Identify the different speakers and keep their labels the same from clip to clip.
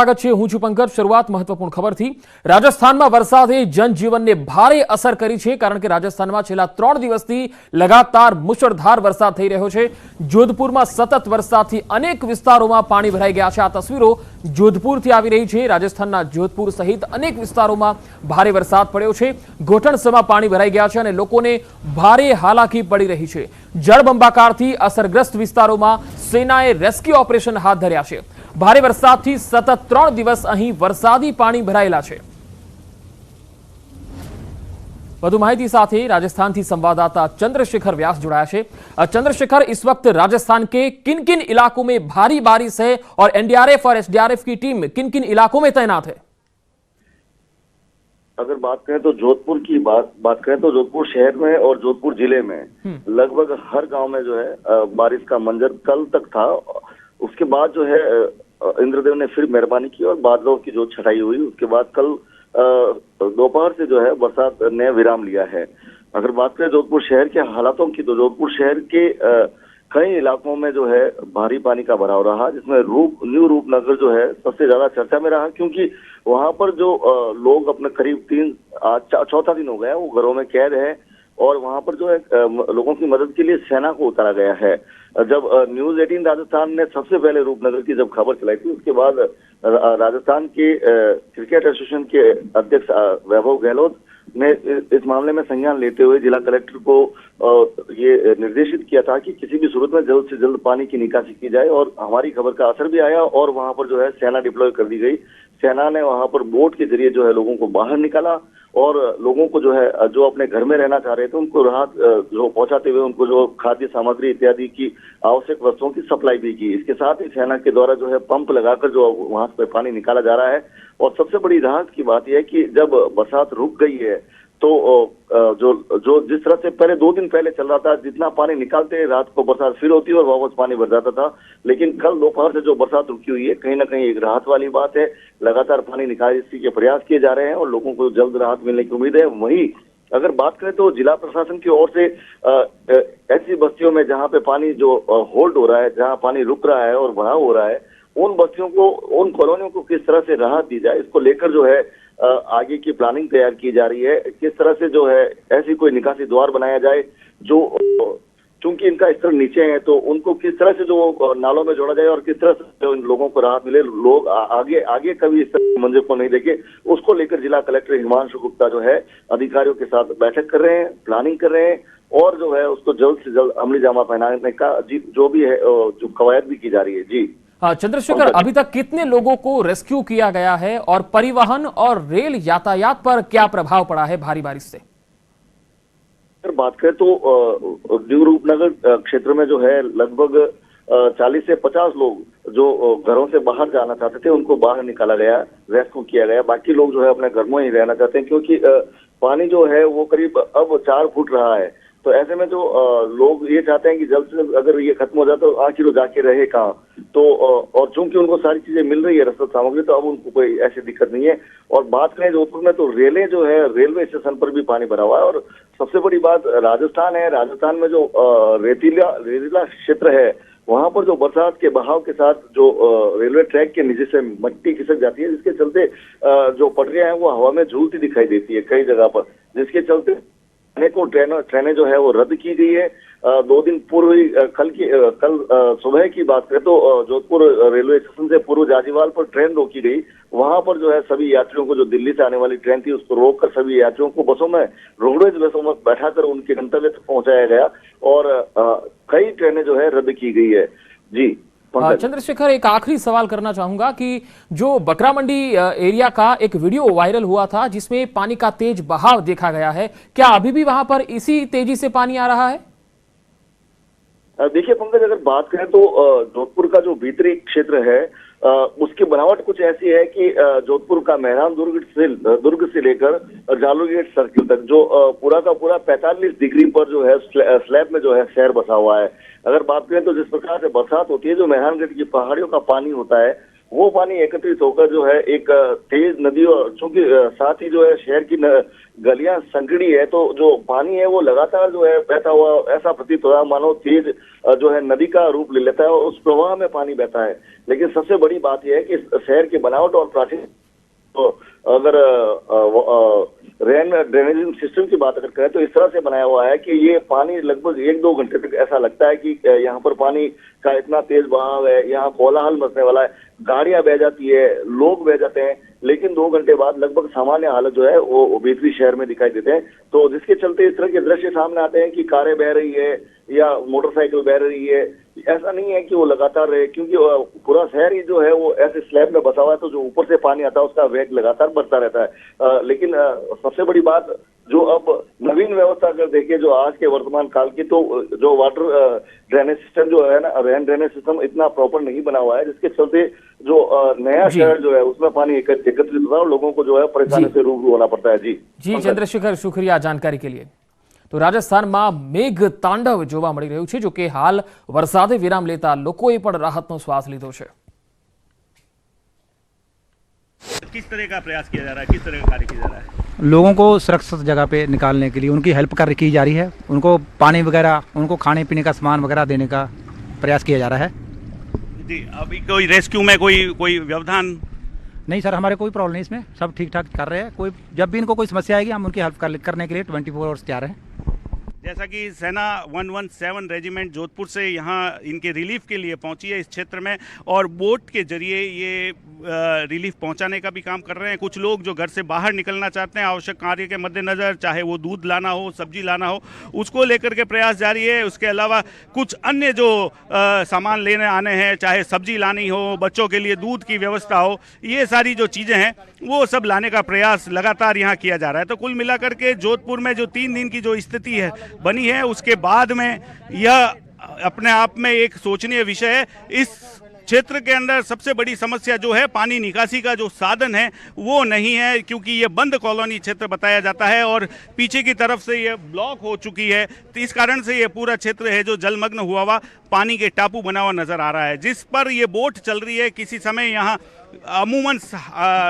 Speaker 1: સ્વાગત છે। હું છું પંકજ। શરૂઆત મહત્વપૂર્ણ ખબરથી। રાજસ્થાનમાં વરસાદે જનજીવનને ભારે અસર કરી છે, કારણ કે રાજસ્થાનમાં છેલ્લા 3 દિવસથી લગાતાર મુશળધાર વરસાદ થઈ રહ્યો છે। જોધપુરમાં સતત વરસાદથી અનેક વિસ્તારોમાં પાણી ભરાઈ ગયા છે। આ તસવીરો જોધપુરથી આવી રહી છે। રાજસ્થાનના જોધપુર સહિત અનેક વિસ્તારોમાં ભારે વરસાદ પડ્યો છે। ઘોટણસમાં પાણી ભરાઈ ગયા છે અને લોકોને ભારે હાલાકી પડી રહી છે। જળબંબાકારથી અસરગ્રસ્ત વિસ્તારોમાં સેનાએ રેસ્ક્યુ ઓપરેશન હાથ ધર્યા છે। भारे वरसादथी सतत 3 दिवस અહીં વરસાદી પાણી ભરાયેલા છે। વધુ માહિતી સાથે રાજસ્થાનથી संवाददाता चंद्रशेखर व्यास जुड़ाया है। चंद्रशेखर, इस वक्त राजस्थान के किन किन इलाकों में भारी बारिश है और एनडीआरएफ और एसडीआरएफ की टीम किन किन इलाकों में तैनात है?
Speaker 2: अगर बात करें तो जोधपुर की बात करें तो जोधपुर शहर में और जोधपुर जिले में लगभग हर गांव में जो है बारिश का मंजर कल तक था। उसके बाद जो है इंद्रदेव ने फिर मेहरबानी की और बादलों की जो छटाई हुई, उसके बाद कल दोपहर से जो है बरसात ने विराम लिया है। अगर बात करें जोधपुर शहर के हालातों की तो जोधपुर शहर के कई इलाकों में जो है भारी पानी का भराव रहा, जिसमें न्यू रूपनगर जो है सबसे ज्यादा चर्चा में रहा, क्योंकि वहां पर जो लोग अपने करीब चौथा दिन हो गया वो घरों में कैद है और वहां पर जो है लोगों की मदद के लिए सेना को उतारा गया है। जब न्यूज 18 राजस्थान ने सबसे पहले रूपनगर की जब खबर चलाई थी, उसके बाद राजस्थान के क्रिकेट एसोसिएशन के अध्यक्ष वैभव गहलोत ने इस मामले में संज्ञान लेते हुए जिला कलेक्टर को ये निर्देशित किया था कि किसी भी सूरत में जल्द से जल्द पानी की निकासी की जाए। और हमारी खबर का असर भी आया और वहां पर जो है सेना डिप्लॉय कर दी गई। सेना ने वहां पर बोट के जरिए जो है लोगों को बाहर निकाला और लोगों को जो है जो अपने घर में रहना चाह रहे थे उनको राहत जो पहुंचाते हुए उनको जो खाद्य सामग्री इत्यादि की आवश्यक वस्तुओं की सप्लाई भी की। इसके साथ ही सेना के द्वारा जो है पंप लगाकर जो वहां से पानी निकाला जा रहा है। और सबसे बड़ी राहत की बात यह है कि जब बरसात रुक गई है तो जो जिस तरह से पहले 2 दिन पहले चल रहा था, जितना पानी निकालते रात को बरसात फिर होती और वापस पानी भर जाता था, लेकिन कल दोपहर से जो बरसात रुकी हुई है कहीं ना कहीं एक राहत वाली बात है। लगातार पानी निकासी के प्रयास किए जा रहे हैं और लोगों को जल्द राहत मिलने की उम्मीद है। वहीं अगर बात करें तो जिला प्रशासन की ओर से ऐसी बस्तियों में जहां पे पानी जो होल्ड हो रहा है, जहां पानी रुक रहा है और बढ़ाव हो रहा है, उन बस्तियों को, उन कॉलोनियों को किस तरह से राहत दी जाए, इसको लेकर जो है आगे की प्लानिंग तैयार की जा रही है। किस तरह से जो है ऐसी कोई निकासी द्वार बनाया जाए जो, चूंकि इनका स्तर नीचे है, तो उनको किस तरह से जो नालों में जोड़ा जाए और किस तरह से जो इन लोगों को राहत मिले, लोग आगे कभी इस तरह मंजिल को नहीं देखे, उसको लेकर जिला कलेक्टर हिमांशु गुप्ता जो है अधिकारियों के साथ बैठक कर रहे हैं, प्लानिंग कर रहे हैं और जो है उसको जल्द से जल्द अमली जामा पहनाने का जो भी है जो कवायद भी की जा रही है। जी
Speaker 1: हाँ चंद्रशेखर, अभी तक कितने लोगों को रेस्क्यू किया गया है और परिवहन और रेल यातायात पर क्या प्रभाव पड़ा है भारी बारिश से?
Speaker 2: अगर बात करें तो न्यू रूपनगर क्षेत्र में जो है लगभग 40 से 50 लोग जो घरों से बाहर जाना चाहते थे उनको बाहर निकाला गया, रेस्क्यू किया गया। बाकी लोग जो है अपने घर में ही रहना चाहते हैं, क्योंकि पानी जो है वो करीब अब 4 फुट रहा है। तो ऐसे में जो लोग ये चाहते हैं कि जल्द से जल्द अगर ये खत्म हो जाए तो आखिर वो जाके रहे कहाँ। तो और चूंकि उनको सारी चीजें मिल रही है रसद सामग्री, तो अब उनको कोई ऐसी दिक्कत नहीं है। और बात करें जोधपुर में तो रेलें जो है रेलवे स्टेशन पर भी पानी भरा हुआ है। और सबसे बड़ी बात राजस्थान है, राजस्थान में जो रेतीला क्षेत्र है वहां पर जो बरसात के बहाव के साथ जो रेलवे ट्रैक के नीचे से मिट्टी खिसक जाती है, जिसके चलते जो पटरियां हैं वो हवा में झूलती दिखाई देती है कई जगह पर, जिसके चलते अनेकों ट्रेनें जो है वो रद्द की गई है। 2 दिन पूर्व ही कल सुबह की बात करें तो जोधपुर रेलवे स्टेशन से पूर्व जाजीवाल पर ट्रेन रोकी गई। वहां पर जो है सभी यात्रियों को, जो दिल्ली से आने वाली ट्रेन थी उसको रोककर सभी यात्रियों को बसों में, रोडवेज बसों में बैठाकर उनके गंतव्य तक पहुंचाया गया और कई ट्रेनें जो है रद्द की गई है। जी
Speaker 1: चंद्रशेखर, एक आखिरी सवाल करना चाहूंगा कि जो बकरा मंडी एरिया का एक वीडियो वायरल हुआ था जिसमें पानी का तेज बहाव देखा गया है, क्या अभी भी वहां पर इसी तेजी से पानी आ रहा है?
Speaker 2: देखिए पंकज, अगर बात करें तो जोधपुर का जो भीतरी क्षेत्र है उसकी बनावट कुछ ऐसी है कि जोधपुर का मेहरान दुर्ग से लेकर जालू गेट सर्किल तक जो पूरा का पूरा 45 डिग्री पर जो है स्लैब में जो है शहर बसा हुआ है। अगर बात करें तो जिस प्रकार से बरसात होती है, जो मेहरानगढ़ की पहाड़ियों का पानी होता है वो पानी एकत्रित होकर जो है एक तेज नदी, और चूंकि साथ ही जो है शहर की गलियां संकड़ी है, तो जो पानी है वो लगातार जो है बहता हुआ ऐसा प्रतीत हो रहा है मानो तेज जो है नदी का रूप ले लेता है और उस प्रवाह में पानी बहता है। लेकिन सबसे बड़ी बात यह है कि शहर की बनावट और प्राचीन, तो अगर रेन ड्रेनेजिंग सिस्टम की बात अगर करें तो इस तरह से बनाया हुआ है कि ये पानी लगभग 1-2 घंटे तक ऐसा लगता है कि यहाँ पर पानी का इतना तेज बहाव है, यहाँ कोलाहल मचने वाला है, गाड़ियां बह जाती है, लोग बह जाते हैं, लेकिन 2 घंटे बाद लगभग सामान्य हालत जो है वो भीतरी शहर में दिखाई देते हैं। तो जिसके चलते इस तरह के दृश्य सामने आते हैं कि कारें बह रही है या मोटरसाइकिल बह रही है। ऐसा नहीं है कि वो लगातार रहे, क्योंकि पूरा शहर ही जो है वो ऐसे स्लैब में बसा हुआ है, तो जो ऊपर से पानी आता है उसका वेग लगातार बढ़ता रहता है। लेकिन सबसे बड़ी बात जो अब नवीन व्यवस्था अगर देखें जो आज के वर्तमान काल की, तो जो वाटर ड्रेनेज सिस्टम जो है ना, रेन ड्रेनेज सिस्टम इतना प्रॉपर नहीं बना हुआ है, जिसके चलते जो नया शहर जो है उसमें पानी एकत्रित होता है और लोगों को जो है परेशानी से रूबरू होना पड़ता है। जी
Speaker 1: चंद्रशेखर, शुक्रिया जानकारी के लिए। तो રાજસ્થાનમાં મેઘ તાંડવ જોવા મળી રહ્યું છે, જો કે હાલ વરસાદે વિરામ લેતા લોકોએ પણ રાહતનો શ્વાસ લીધો છે।
Speaker 3: किस तरह का प्रयास किया जा रहा है, किस तरह का कार्य किया जा रहा है?
Speaker 4: लोगों को सुरक्षित जगह पे निकालने के लिए उनकी हेल्प की जा रही है, उनको पानी वगैरह, उनको खाने पीने का सामान वगैरह देने का प्रयास किया जा रहा है।
Speaker 3: जी, अभी कोई रेस्क्यू में कोई व्यवधान
Speaker 4: नहीं सर, हमारे कोई प्रॉब्लम नहीं इसमें, सब ठीक ठाक कर रहे हैं। कोई जब भी इनको कोई समस्या आएगी हम उनकी हेल्प करने के लिए 24 आवर्स तैयार हैं।
Speaker 3: जैसा कि सेना 117 रेजिमेंट जोधपुर से यहाँ इनके रिलीफ के लिए पहुंची है इस क्षेत्र में, और बोट के जरिए ये रिलीफ पहुंचाने का भी काम कर रहे हैं। कुछ लोग जो घर से बाहर निकलना चाहते हैं आवश्यक कार्य के मद्देनज़र, चाहे वो दूध लाना हो, सब्जी लाना हो, उसको लेकर के प्रयास जारी है। उसके अलावा कुछ अन्य जो सामान लेने आने हैं, चाहे सब्जी लानी हो, बच्चों के लिए दूध की व्यवस्था हो, ये सारी जो चीज़ें हैं वो सब लाने का प्रयास लगातार यहाँ किया जा रहा है। तो कुल मिलाकर के जोधपुर में जो 3 दिन की जो स्थिति है बनी है, उसके बाद में यह अपने आप में एक सोचनीय विषय है। इस क्षेत्र के अंदर सबसे बड़ी समस्या जो है पानी निकासी का जो साधन है वो नहीं है, क्योंकि ये बंद कॉलोनी क्षेत्र बताया जाता है और पीछे की तरफ से ये ब्लॉक हो चुकी है। तो इस कारण से ये पूरा क्षेत्र है जो जलमग्न हुआ हुआ पानी के टापू बना हुआ नजर आ रहा है, जिस पर ये बोट चल रही है। किसी समय यहाँ अमूमन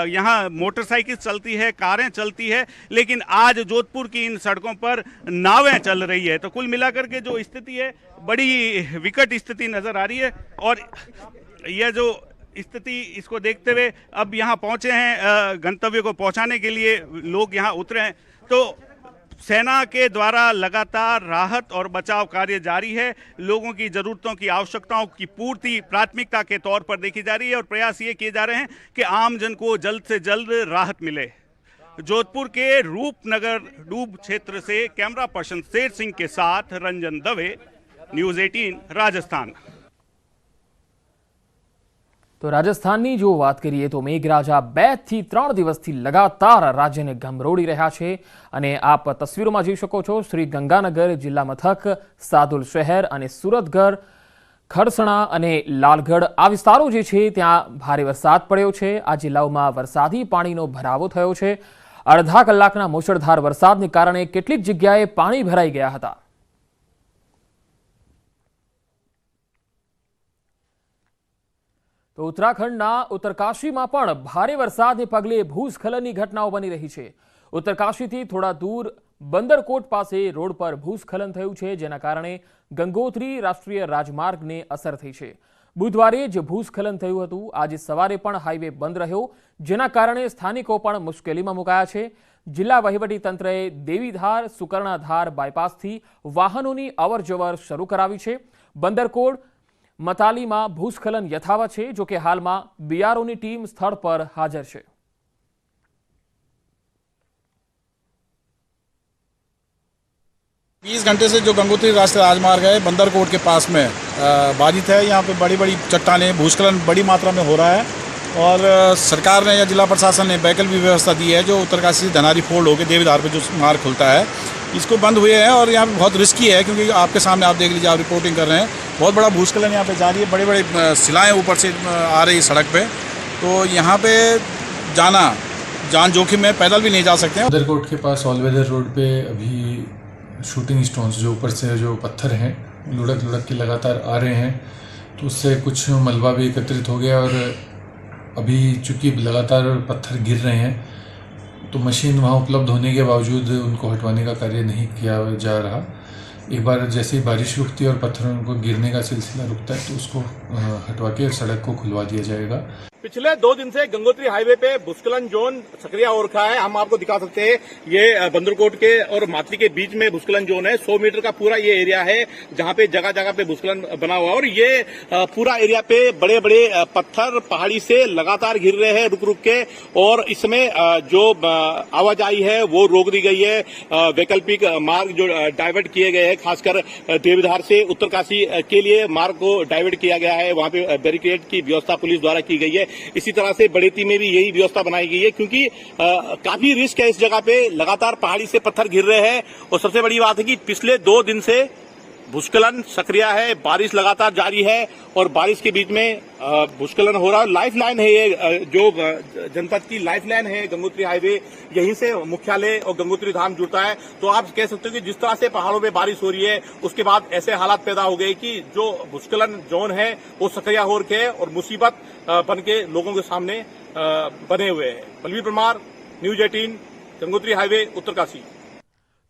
Speaker 3: यहाँ मोटरसाइकिल चलती है, कारें चलती है, लेकिन आज जोधपुर की इन सड़कों पर नावें चल रही है। तो कुल मिलाकर के जो स्थिति है बड़ी विकट स्थिति नजर आ रही है, और यह जो स्थिति इसको देखते हुए अब यहाँ पहुंचे हैं, गंतव्य को पहुंचाने के लिए लोग यहाँ उतरे हैं। तो सेना के द्वारा लगातार राहत और बचाव कार्य जारी है। लोगों की ज़रूरतों की आवश्यकताओं की पूर्ति प्राथमिकता के तौर पर देखी जा रही है और प्रयास ये किए जा रहे हैं कि आम जन को जल्द से जल्द राहत मिले। जोधपुर के रूपनगर डूब क्षेत्र से कैमरा पर्सन शेर सिंह के साथ रंजन दवे, न्यूज़ 18 રાજસ્થાન।
Speaker 1: તો રાજસ્થાનની જો વાત કરીએ તો મેઘરાજા 2 થી 3 દિવસથી લગાતાર રાજ્યને ગમરોડી રહ્યા છે, અને આપ તસવીરોમાં જોઈ શકો છો શ્રી ગંગાનગર જિલ્લા મથક, સાદુલ શહેર અને સુરતગઢ, ખરસણા અને લાલગઢ આ વિસ્તારો જે છે ત્યાં ભારે વરસાદ પડ્યો છે। આ જિલ્લાઓમાં વરસાદી પાણીનો ભરાવો થયો છે। અડધા કલાકના મુશળધાર વરસાદને કારણે કેટલીક જગ્યાએ પાણી ભરાઈ ગયા હતા। તો ઉત્તરાખંડના ઉત્તરકાશીમાં પણ ભારે વરસાદને પગલે ભૂસ્ખલનની ઘટનાઓ બની રહી છે। ઉત્તરકાશીથી થોડા દૂર બંદરકોટ પાસે રોડ પર ભૂસ્ખલન થયું છે, જેના કારણે ગંગોત્રી રાષ્ટ્રીય રાજમાર્ગને અસર થઈ છે। બુધવારે જ ભૂસ્ખલન થયું હતું। આજે સવારે પણ હાઈવે બંધ રહ્યો, જેના કારણે સ્થાનિકો પણ મુશ્કેલીમાં મુકાયા છે। જિલ્લા વહીવટીતંત્રએ દેવીધાર સુકર્ણાધાર બાયપાસથી વાહનોની અવરજવર શરૂ કરાવી છે। બંદરકોટ મતાલીમાં ભૂસ્ખલન યથાવત છે, જો કે હાલમાં બીઆરઓની ટીમ સ્થળ પર હાજર છે।
Speaker 5: 20 घंटे से जो गंगोत्री राष्ट्रीय राजमार्ग है बंदरकोट के पास में बाधित है। यहाँ पे बड़ी बड़ी चट्टानें, भूस्खलन बड़ी मात्रा में हो रहा है, और सरकार ने या जिला प्रशासन ने वैकल्पिक व्यवस्था दी है। जो उत्तरकाशी से धनारी फोल्ड होकर देवीधार पे जो मार्ग खुलता है इसको बंद हुए हैं, और यहाँ पे बहुत रिस्की है, क्योंकि आपके सामने आप देख लीजिए, आप रिपोर्टिंग कर रहे हैं, बहुत बड़ा भूस्खलन यहाँ पे जारी है। बड़े बड़े शिलाएँ ऊपर से आ रही सड़क पे, तो यहाँ पे जाना जान जोखिम में, पैदल भी नहीं जा सकते हैं।
Speaker 6: बंदरकोट के पास ऑल वेदर रोड पे अभी शूटिंग स्टोन्स जो ऊपर से जो पत्थर हैं लुढ़क लुढ़क के लगातार आ रहे हैं, तो उससे कुछ मलबा भी एकत्रित हो गया और अभी चूंकि लगातार पत्थर गिर रहे हैं तो मशीन वहाँ उपलब्ध होने के बावजूद उनको हटवाने का कार्य नहीं किया जा रहा। एक बार जैसे ही बारिश रुकती है और पत्थरों को गिरने का सिलसिला रुकता है तो उसको हटवा के सड़क को खुलवा दिया जाएगा।
Speaker 7: पिछले 2 दिन से गंगोत्री हाईवे पे भूस्खलन जोन सक्रिय हो रखा है। हम आपको दिखा सकते हैं, ये बंदरकोट के और मातली के बीच में भूस्खलन जोन है। 100 मीटर का पूरा ये एरिया है जहां पे जगह जगह पे भूस्खलन बना हुआ है और ये पूरा एरिया पे बड़े बड़े पत्थर पहाड़ी से लगातार गिर रहे हैं रुक रुक के, और इसमें जो आवाजाही है वो रोक दी गई है। वैकल्पिक मार्ग जो डाइवर्ट किए गए हैं, खासकर देवधार से उत्तरकाशी के लिए मार्ग को डाइवर्ट किया गया है। वहां पे बैरिकेड की व्यवस्था पुलिस द्वारा की गई है। इसी तरह से बड़ेती में भी यही व्यवस्था बनाई गई है, क्योंकि काफी रिस्क है इस जगह पे। लगातार पहाड़ी से पत्थर गिर रहे हैं और सबसे बड़ी बात है कि पिछले 2 दिन से भूस्खलन सक्रिय है, बारिश लगातार जारी है और बारिश के बीच में भूस्खलन हो रहा है। लाइफ लाइन है ये, जो जनपद की लाइफ लाइन है गंगोत्री हाईवे, यहीं से मुख्यालय और गंगोत्री धाम जुड़ता है। तो आप कह सकते हो कि जिस तरह से पहाड़ों में बारिश हो रही है उसके बाद ऐसे हालात पैदा हो गए कि जो भूस्खलन जोन है वो सक्रिय हो रखे है और मुसीबत बन के लोगों के सामने बने हुए हैं। Balveer Parmar, news 18, Gangotri highway, Uttarkashi.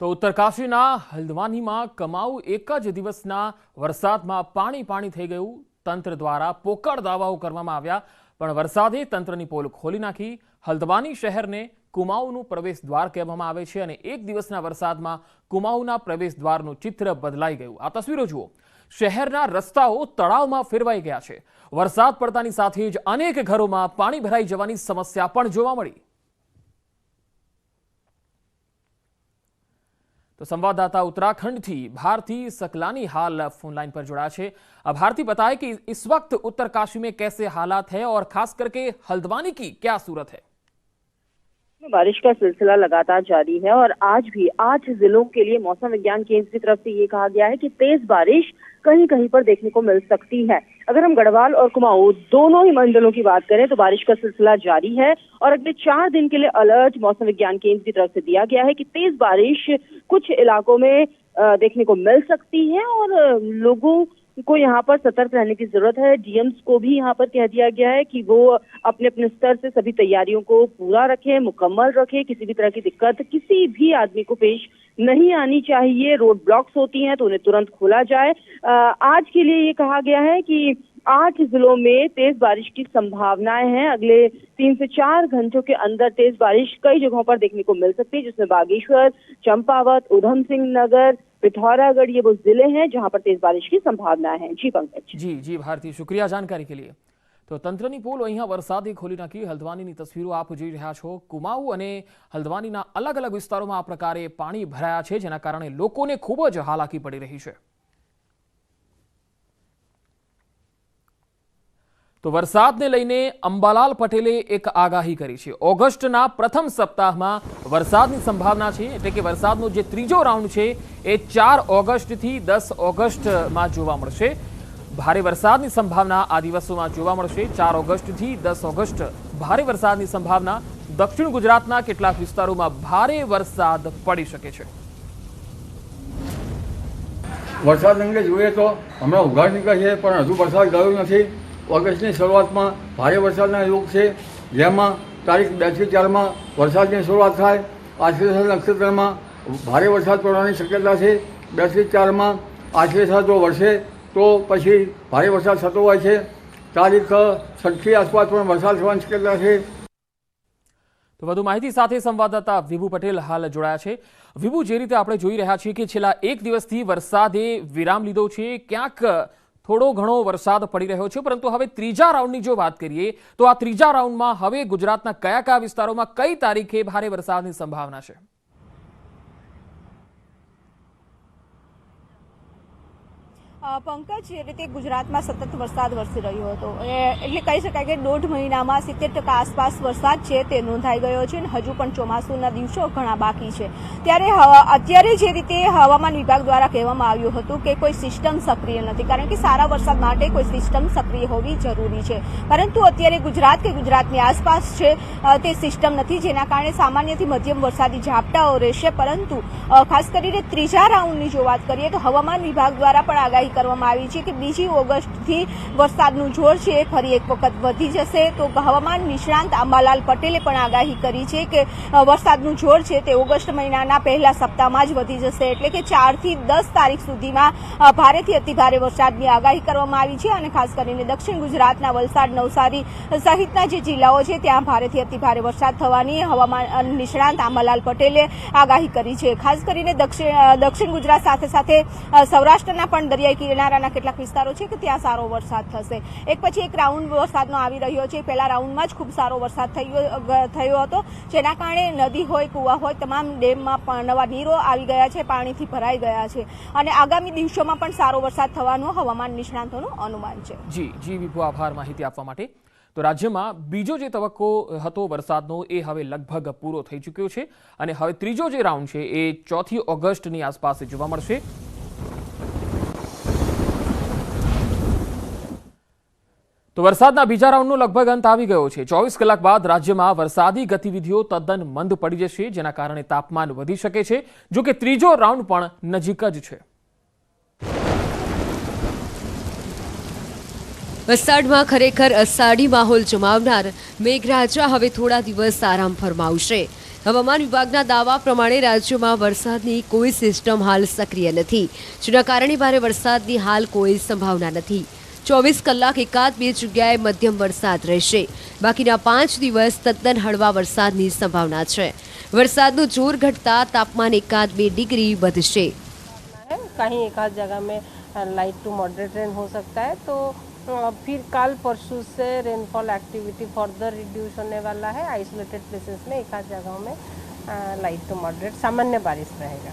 Speaker 1: તો ઉત્તરકાશીના હલ્દવાનીમાં કમાઉ એક જ દિવસના વરસાદમાં પાણી થઈ ગયું। તંત્ર દ્વારા પોકળ દાવાઓ કરવામાં આવ્યા, પણ વરસાદે તંત્રની પોલ ખોલી નાખી। હલ્દવાની શહેરને કુમાઉનું પ્રવેશ દ્વાર કહેવામાં આવે છે અને એક દિવસના વરસાદમાં કુમાઉના પ્રવેશ દ્વારનું ચિત્ર બદલાઈ ગયું। આ તસવીરો જુઓ, શહેરના રસ્તાઓ તળાવમાં ફેરવાઈ ગયા છે। વરસાદ પડતાની સાથે જ અનેક ઘરોમાં પાણી ભરાઈ જવાની સમસ્યા પણ જોવા મળી। तो संवाददाता उत्तराखंड थी भारती सकलानी हाल फोन लाइन पर जुड़ा है। भारती, बताए कि इस वक्त उत्तरकाशी में कैसे हालात है और खास करके हल्द्वानी की क्या सूरत है?
Speaker 8: बारिश का सिलसिला लगातार जारी है और आज भी 8 जिलों के लिए मौसम विज्ञान केंद्र की तरफ से ये कहा गया है कि तेज बारिश कहीं कहीं पर देखने को मिल सकती है। अगर हम गढ़वाल और कुमाऊं दोनों ही मंडलों की बात करें तो बारिश का सिलसिला जारी है और अगले 4 दिन के लिए अलर्ट मौसम विज्ञान केंद्र की तरफ से दिया गया है कि तेज बारिश कुछ इलाकों में देखने को मिल सकती है और लोगों को यहाँ पर सतर्क रहने की जरूरत है। डीएम्स को भी यहाँ पर कह दिया गया है कि वो अपने अपने स्तर से सभी तैयारियों को पूरा रखें, मुकम्मल रखें। किसी भी तरह की दिक्कत किसी भी आदमी को पेश नहीं आनी चाहिए। रोड ब्लॉक्स होती हैं तो उन्हें तुरंत खोला जाए। आज के लिए ये कहा गया है कि 8 जिलों में तेज बारिश की संभावनाएं हैं। अगले 3 से 4 घंटों के अंदर तेज बारिश कई जगहों पर देखने को मिल सकती है, जिसमें बागेश्वर, चंपावत, उधम सिंह नगर, पिथौरागढ़ ये वो जिले हैं जहां पर तेज बारिश की संभावना है। जी पंकज।
Speaker 1: जी भारती, शुक्रिया जानकारी के लिए। तो तंत्रनी पोल અહીંયા વરસાદે ખોલી નાખી। હલ્દ્વાનીની તસવીરો આપ જોઈ રહ્યા છો। કુમાઉ અને હલ્દ્વાનીના અલગ અલગ વિસ્તારોમાં આ પ્રકારે પાણી ભરાયા છે, જેના કારણે લોકોને ખૂબ જ હાલાકી પડી રહી છે। તો વરસાદને લઈને અંબાલાલ પટેલે એક આગાહી કરી છે। ઓગસ્ટના પ્રથમ સપ્તાહમાં વરસાદની સંભાવના છે, એટલે કે વરસાદનો જે ત્રીજો રાઉન્ડ છે એ 4 ઓગસ્ટથી 10 ઓગસ્ટમાં જોવા મળશે। ભારે વરસાદની સંભાવના આ દિવસોમાં જોવા મળશે। 4 ઓગસ્ટથી 10 ઓગસ્ટ ભારે વરસાદની સંભાવના। દક્ષિણ ગુજરાતના કેટલાક વિસ્તારોમાં ભારે વરસાદ પડી શકે છે।
Speaker 9: વરસાદ અંગે જોઈએ તો હમણાં ઉઘાડ નીકળે છે, પણ હજુ વરસાદ ગયો નથી। ઓગસ્ટની શરૂઆતમાં ભારે વરસાદના યોગ છે, જેમાં તારીખ 2 થી 4માં વરસાદની શરૂઆત થાય। આશ્લેષા નક્ષત્રમાં ભારે વરસાદ પડવાની શક્યતા છે। 2 થી 4માં આશ્લેષા જો વરસે તો પછી ભારે વરસાદ થતો હોય છે। તારીખ 6 આસપાસ પણ વરસાદ થવાની શક્યતા છે।
Speaker 1: તો વધુ માહિતી સાથે સંવાદદાતા વિભુ પટેલ હાલ જોડાયા છે। વિભુ, જે રીતે આપણે જોઈ રહ્યા છીએ કે છેલ્લા 1 દિવસથી વરસાદે વિરામ લીધો છે, ક્યાંક થોડો ઘણો વરસાદ પડી રહ્યો છે, પરંતુ હવે ત્રીજા રાઉન્ડની જો વાત કરીએ તો આ ત્રીજા રાઉન્ડમાં હવે ગુજરાતના કયા વિસ્તારોમાં કઈ તારીખે ભારે વરસાદની સંભાવના છે?
Speaker 10: પંકજ, જે રીતે ગુજરાતમાં સતત વરસાદ વરસી રહ્યો હતો, એટલે કહી શકાય કે 1.5 મહિનામાં 70% આસપાસ વરસાદ છે તે નોંધાઈ ગયો છે અને હજુ પણ ચોમાસુના દિવસો ઘણા બાકી છે। ત્યારે અત્યારે જે રીતે હવામાન વિભાગ દ્વારા કહેવામાં આવ્યું હતું કે કોઈ સિસ્ટમ સક્રિય નથી, કારણ કે સારા વરસાદ માટે કોઈ સિસ્ટમ સક્રિય હોવી જરૂરી છે, પરંતુ અત્યારે ગુજરાત કે ગુજરાતની આસપાસ છે તે સિસ્ટમ નથી, જેના કારણે સામાન્યથી મધ્યમ વરસાદી ઝાપટાઓ રહેશે। પરંતુ ખાસ કરીને ત્રીજા રાઉન્ડની જો વાત કરીએ તો હવામાન વિભાગ દ્વારા પણ આગાહી કરવામાં આવી છે કે બીજી ઓગસ્ટથી વરસાદનું જોર છે એ ફરી એક વખત વધી જશે. તો હવામાન નિષ્ણાંત અંબાલાલ પટેલે પણ આગાહી કરી છે કે વરસાદનું જોર છે તે ઓગસ્ટ મહિનાના પહેલા સપ્તાહમાં જ વધી જશે. એટલે કે 4 થી 10 તારીખ સુધીમાં ભારેથી અતિભારે વરસાદની આગાહી કરવામાં આવી છે અને ખાસ કરીને દક્ષિણ ગુજરાતના વલસાડ, નવસારી સહિતના જે જિલ્લાઓ છે ત્યાં ભારેથી અતિભારે વરસાદ થવાની હવામાન નિષ્ણાંત અંબાલાલ પટેલે આગાહી કરી છે. ખાસ કરીને દક્ષિણ ગુજરાત સાથે સાથે સૌરાષ્ટ્રના પણ દરિયાઈ કિનારાના કેટલાક વિસ્તારો છે કે ત્યાં સારો વરસાદ થશે. એક પછી એક રાઉન્ડ વરસાદનો આવી રહ્યો છે. પહેલા રાઉન્ડમાં જ ખૂબ સારો વરસાદ થયો હતો, જેના કારણે નદી હોય, કુવા હોય, તમામ ડેમમાં પણ નવા નીરો આવી ગયા છે, પાણીથી ભરાઈ ગયા છે અને આગામી દિવસોમાં પણ સારો વરસાદ થવાનું હવામાન નિષ્ણાંતોનું અનુમાન છે.
Speaker 1: જી વિભુ, આભાર માહિતી આપવા માટે. તો રાજ્યમાં બીજો જે તબક્કો હતો વરસાદનો એ હવે લગભગ પૂરો થઈ ચૂક્યો છે અને હવે ત્રીજો જે રાઉન્ડ છે એ 4 ઓગસ્ટની આસપાસ જોવા મળશે. તો વરસાદના બીજા રાઉન્ડનો લગભગ અંત આવી ગયો છે. 24 કલાક બાદ રાજ્યમાં વરસાદી ગતિવિધિઓ તદ્દન મંદ પડી જશે, જેના કારણે તાપમાન વધી શકે છે. જો કે ત્રીજો રાઉન્ડ પણ નજીક જ છે.
Speaker 11: વલસાડમાં ખરેખર અષાઢી માહોલ જમાવનાર મેઘરાજા હવે થોડા દિવસ આરામ ફરમાવશે. હવામાન વિભાગના દાવા પ્રમાણે રાજ્યમાં વરસાદની કોઈ સિસ્ટમ હાલ સક્રિય નથી, જેના કારણે ભારે વરસાદની હાલ કોઈ સંભાવના નથી. 24 કલાક એકાદ બે જગ્યાએ મધ્યમ વરસાદ રહેશે. બાકીના 5 દિવસ તદ્દન હળવા વરસાદની સંભાવના છે. વરસાદનું જોર ઘટતા તાપમાન એકાદ 2 ડિગ્રી વધશે.
Speaker 12: कहीं एक आध जगह में लाइट टू मॉडरेट रेन हो सकता है, तो फिर काल परसों से रेनफॉल एक्टिविटी फर्दर रिड्यूस होने वाला है. आइसोलेटेड प्लेसेस में एक आध जगहों में लाइट टू मॉडरेट सामान्य बारिश रहेगा.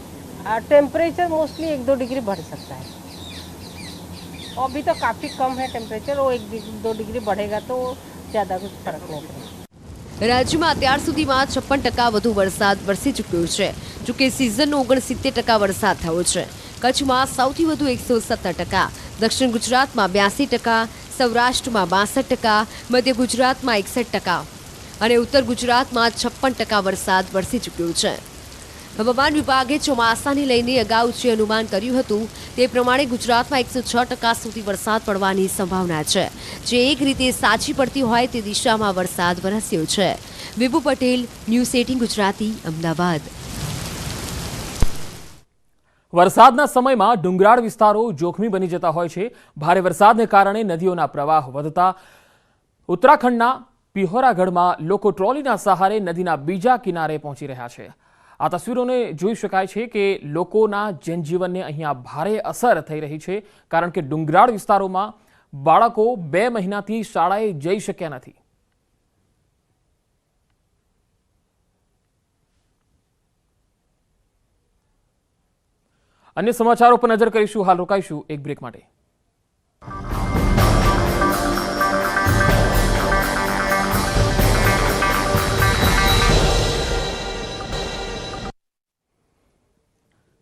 Speaker 12: टेम्परेचर मोस्टली 1-2 डिग्री बढ़ सकता है. अभी तो काफ़ी कम है टेम्परेचर, वो 1-2 डिग्री बढ़ेगा तो ज़्यादा कुछ फर्क नहीं पड़ेगा.
Speaker 11: રાજ્યમાં અત્યાર સુધીમાં 56% વધુ વરસાદ વરસી ચૂક્યો છે. જોકે સિઝનનો 69% વરસાદ થયો છે. કચ્છમાં સૌથી વધુ 117%, દક્ષિણ ગુજરાતમાં 82%, સૌરાષ્ટ્રમાં 62%, મધ્ય ગુજરાતમાં 61% અને ઉત્તર ગુજરાતમાં 56% વરસાદ વરસી ચૂક્યો છે. હવામાન વિભાગે ચોમાસાને લઈને અગાઉ જે અનુમાન કર્યું હતું તે પ્રમાણે ગુજરાતમાં 106% સુધી વરસાદ પડવાની સંભાવના છે, જે એક રીતે સાચી પડતી હોય તે દિશામાં વરસાદ વરસ્યો છે. વિભુ પટેલ, ન્યૂઝ 18 ગુજરાતી, અમદાવાદ.
Speaker 1: વરસાદના સમયમાં ડુંગરાળ વિસ્તારો જોખમી બની જતા હોય છે. ભારે વરસાદને કારણે નદીઓના પ્રવાહ વધતા ઉત્તરાખંડના પિહોરાગઢમાં લોકો ટ્રોલીના સહારે નદીના બીજા કિનારે પહોંચી રહ્યા છે. આ તસવીરોને જોઈ શકાય છે કે લોકોના જનજીવનને અહીંયા ભારે અસર થઈ રહી છે, કારણ કે ડુંગરાળ વિસ્તારોમાં બાળકો 2 મહિનાથી શાળાએ જઈ શક્યા નથી. અન્ય સમાચારો પર નજર કરીશું. હાલ રોકાઈશું એક બ્રેક માટે.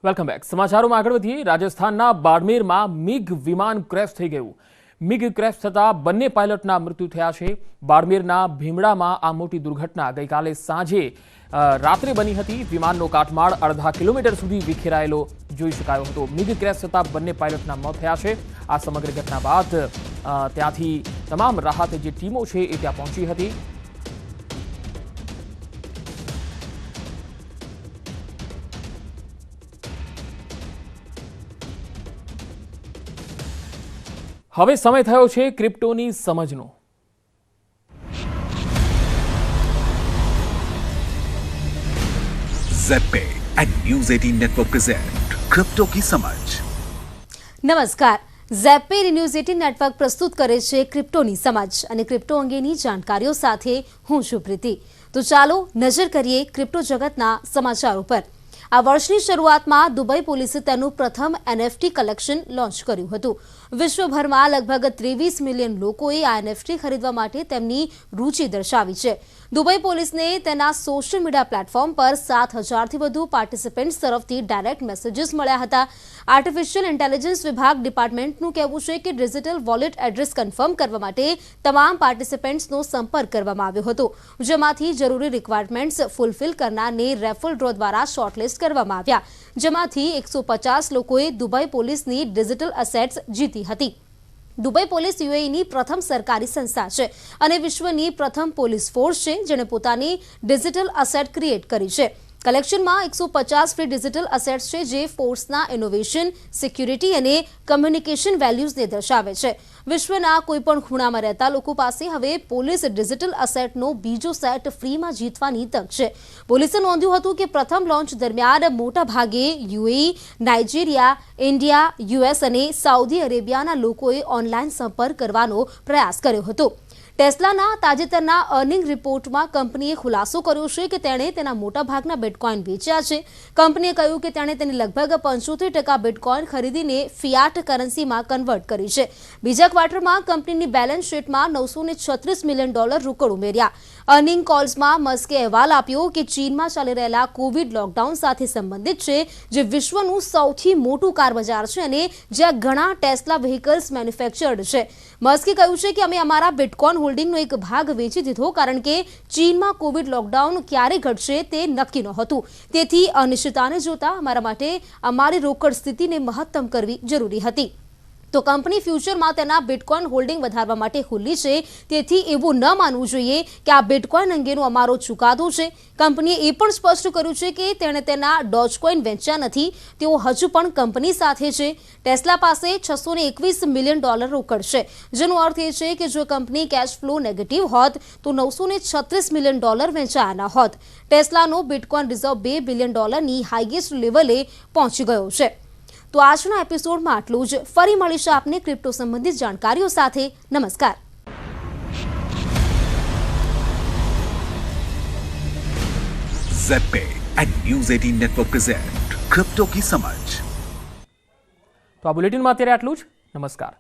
Speaker 1: Welcome back. સમાચારોમાં આગળ વધીએ. રાજસ્થાનના બાડમેરમાં મિગ વિમાન ક્રેશ થઈ ગયું. મિગ ક્રેશ થતાં બંને પાયલટના મૃત્યુ થયા છે. બાડમેરના ભીમડામાં આ મોટી દુર્ઘટના ગઈકાલે સાંજે રાત્રે બની હતી. વિમાનનો કાટમાળ અડધા કિલોમીટર સુધી વિખેરાયેલો જોઈ શકાયો હતો. મિગ ક્રેશ થતાં બંને પાયલટના મોત થયા છે. આ સમગ્ર ઘટના બાદ ત્યાંથી તમામ રાહત જે ટીમો છે એ ત્યાં પહોંચી હતી. હવે સમય થયો છે ક્રિપ્ટોની સમજનો.
Speaker 13: ZebPay and News 18 network present crypto કી સમજ.
Speaker 14: નમસ્કાર. ઝેપે ન્યૂઝ 18 નેટવર્ક પ્રસ્તુત કરે છે ક્રિપ્ટોની સમજ અને ક્રિપ્ટો અંગેની જાણકારીઓ સાથે હું છું પ્રીતિ. તો ચાલો નજર કરીએ ક્રિપ્ટો જગતના સમાચારો પર. આ વર્ષની શરૂઆતમાં દુબઈ પોલીસે તેનું પ્રથમ NFT કલેક્શન લોન્ચ કર્યું હતું. વિશ્વભરમાં લગભગ 23 મિલિયન લોકોએ આ એનએફટી ખરીદવા માટે તેમની રુચિ દર્શાવી છે. દુબઈ પોલીસને તેના સોશિયલ મીડિયા પ્લેટફોર્મ પર 7,000થી વધુ પાર્ટિસિપન્ટ્સ તરફથી ડાયરેક્ટ મેસેજીસ મળ્યા હતા. આર્ટિફિશિયલ ઇન્ટેલિજન્સ વિભાગ ડિપાર્ટમેન્ટનું કહેવું છે કે ડિજિટલ વોલેટ એડ્રેસ કન્ફર્મ કરવા માટે તમામ પાર્ટિસિપન્ટ્સનો સંપર્ક કરવામાં આવ્યો હતો, જેમાંથી જરૂરી રિક્વાયરમેન્ટ્સ ફૂલફિલ કરનારને રેફલ ડ્રો દ્વારા શોર્ટલિસ્ટ કરવામાં આવ્યા, જેમાંથી 150 લોકોએ દુબઈ પોલીસની ડિજિટલ એસેટ્સ જીતી હતી. દુબઈ પોલીસ યુએઈની પ્રથમ સરકારી સંસ્થા છે અને વિશ્વની પ્રથમ પોલીસ ફોર્સ છે જેણે પોતાની ડિજિટલ એસેટ ક્રિએટ કરી છે. કલેક્શનમાં 150 ફ્રી ડિજિટલ એસેટ્સ છે જે ફોર્સના ઇનોવેશન, સિક્યુરિટી અને કમ્યુનિકેશન વેલ્યુઝને દર્શાવે છે. વિશ્વના કોઈપણ ખૂણામાં રહેતા લોકો પાસે હવે પોલીસ ડિજિટલ એસેટનો બીજો સેટ ફ્રીમાં જીતવાની તક છે. પોલીસે નોંધ્યું હતું કે પ્રથમ લોન્ચ દરમિયાન મોટા ભાગે યુએઈ, નાઇજીરિયા, ઇન્ડિયા, યુએસ અને સાઉદી અરેબિયાના લોકોએ ઓનલાઈન સંપર્ક કરવાનો પ્રયાસ કર્યો હતો. ટેસ્લાના તાજેતરના અર્નિંગ રિપોર્ટમાં કંપનીએ ખુલાસો કર્યો છે કે તેણે તેના મોટાભાગના બિટકોઇન વેચ્યા છે. કંપનીએ કહ્યું કે તેણે તેની લગભગ 75% બિટકોઇન ખરીદીને ફિયાટ કરન્સીમાં કન્વર્ટ કરી છે. બીજા ક્વાર્ટરમાં કંપનીની બેલેન્સ શીટમાં $936 મિલિયન રોકડ ઉમેર્યા. અર્નિંગ કોલ્સમાં મસ્કે અહેવાલ આપ્યો કે ચીનમાં ચાલી રહેલા કોવિડ લોકડાઉન સાથે સંબંધિત છે, જે વિશ્વનું સૌથી મોટું કાર બજાર છે અને જ્યાં ઘણા ટેસ્લા વ્હીકલ્સ મેન્યુફેક્ચર્ડ છે. મસ્કે કહ્યું છે કે અમે અમારા બિટકોઇન હોલ્ડિંગનો એક ભાગ વેચી દીધો કારણ કે ચીનમાં કોવિડ લોકડાઉન ક્યારે ઘટશે તે નક્કી નહોતું. તેથી અનિશ્ચિતતાને જોતા અમારા માટે અમારી રોકડ સ્થિતિને મહત્તમ કરવી જરૂરી હતી. તો કંપની ફ્યુચરમાં તેના બિટકોઇન હોલ્ડિંગ વધારવા માટે ખુલ્લી છે. તેથી એવું ન માનવું જોઈએ કે આ બિટકોઇન અંગેનો અમારો ચુકાદો છે. કંપનીએ એ પણ સ્પષ્ટ કર્યું છે કે તેણે તેના ડોજકોઇન વેચ્યા નથી. તેઓ હજુ પણ કંપની સાથે છે. ટેસ્લા પાસે $621 મિલિયન રોકડ છે, જેનો અર્થ એ છે કે જો કંપની કેશ ફ્લો નેગેટિવ હોત તો $936 મિલિયન વેચાયાના હોત. ટેસ્લાનો બિટકોઇન રિઝર્વ $2 બિલિયન હાઈએસ્ટ લેવલે પહોંચી ગયો છે. તો આજના એપિસોડમાં આટલું જ. ફરી મળીશું આપને ક્રિપ્ટો સંબંધિત જાણકારીઓ સાથે. નમસ્કાર.
Speaker 13: ZebPay and News 18 network present crypto की समझ.
Speaker 1: તો આ બુલેટિનમાં અત્યારે આટલું જ. નમસ્કાર.